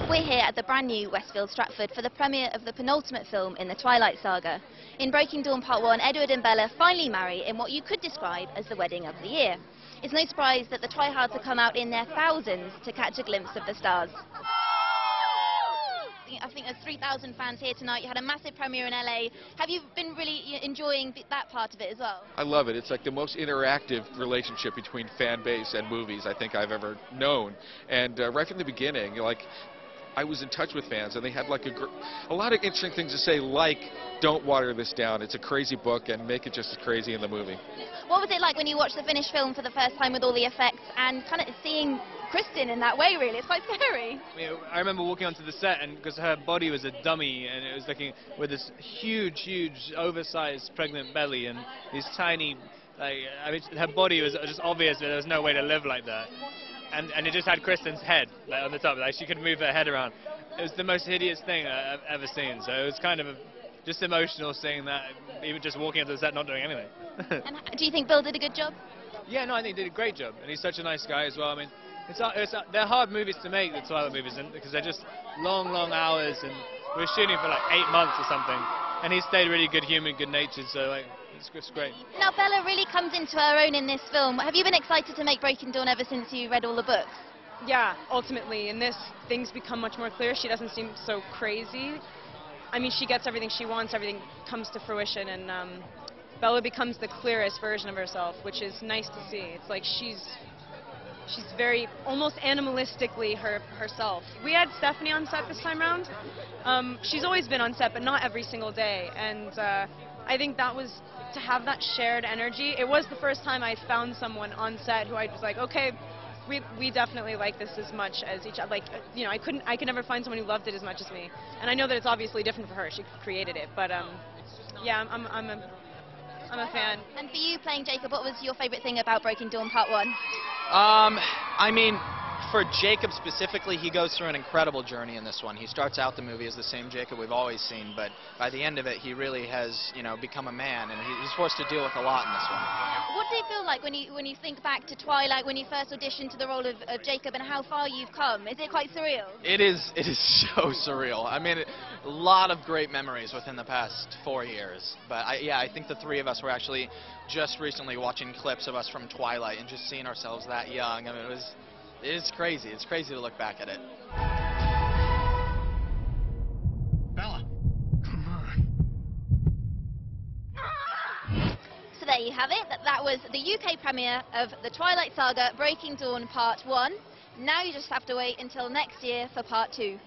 We're here at the brand new Westfield Stratford for the premiere of the penultimate film in the Twilight Saga. In Breaking Dawn Part 1, Edward and Bella finally marry in what you could describe as the wedding of the year. It's no surprise that the tryhards have come out in their thousands to catch a glimpse of the stars. I think there's 3,000 fans here tonight. You had a massive premiere in LA. Have you been really enjoying that part of it as well? I love it. It's like the most interactive relationship between fan base and movies I think I've ever known. And right from the beginning, I was in touch with fans, and they had like a lot of interesting things to say, like, don't water this down. It's a crazy book, and make it just as crazy in the movie. What was it like when you watched the finished film for the first time with all the effects and kind of seeing Kristen in that way, really? It's quite scary. I remember walking onto the set, and because her body was a dummy, and it was looking with this huge, oversized pregnant belly and these tiny, her body was just obvious that there was no way to live like that. And it just had Kristen's head on the top, like she could move her head around. It was the most hideous thing I've ever seen, so it was kind of just emotional seeing that, even just walking onto the set not doing anything. And do you think Bill did a good job? Yeah, no, I think he did a great job, and he's such a nice guy as well. I mean, they're hard movies to make, the Twilight movies, because they're just long hours, and we were shooting for like 8 months or something, and he stayed really good-humored, good-natured, so it's great. Now, Bella really comes into her own in this film. Have you been excited to make Breaking Dawn ever since you read all the books? Yeah, ultimately. In this, things become much more clear. She doesn't seem so crazy. I mean, she gets everything she wants, everything comes to fruition, and Bella becomes the clearest version of herself, which is nice to see. It's like she's very, almost animalistically herself. We had Stephanie on set this time around. She's always been on set, but not every single day, and I think that was, to have that shared energy, it was the first time I found someone on set who I was like, okay, we definitely like this as much as each other. Like, you know, I could never find someone who loved it as much as me. And I know that it's obviously different for her. She created it, but yeah, I'm a fan. And for you, playing Jacob, what was your favorite thing about Breaking Dawn Part 1? I mean, for Jacob specifically, he goes through an incredible journey in this one. He starts out the movie as the same Jacob we've always seen, but by the end of it, he really has, become a man, and he's forced to deal with a lot in this one. What did it feel like when you think back to Twilight, when you first auditioned to the role of Jacob, and how far you've come? Is it quite surreal? It is so surreal. I mean, a lot of great memories within the past 4 years. But I think the three of us were actually just recently watching clips of us from Twilight and just seeing ourselves that young. I mean, it is crazy. It's crazy to look back at it. Bella, come on. So there you have it. That was the UK premiere of the Twilight Saga Breaking Dawn Part 1. Now you just have to wait until next year for Part 2.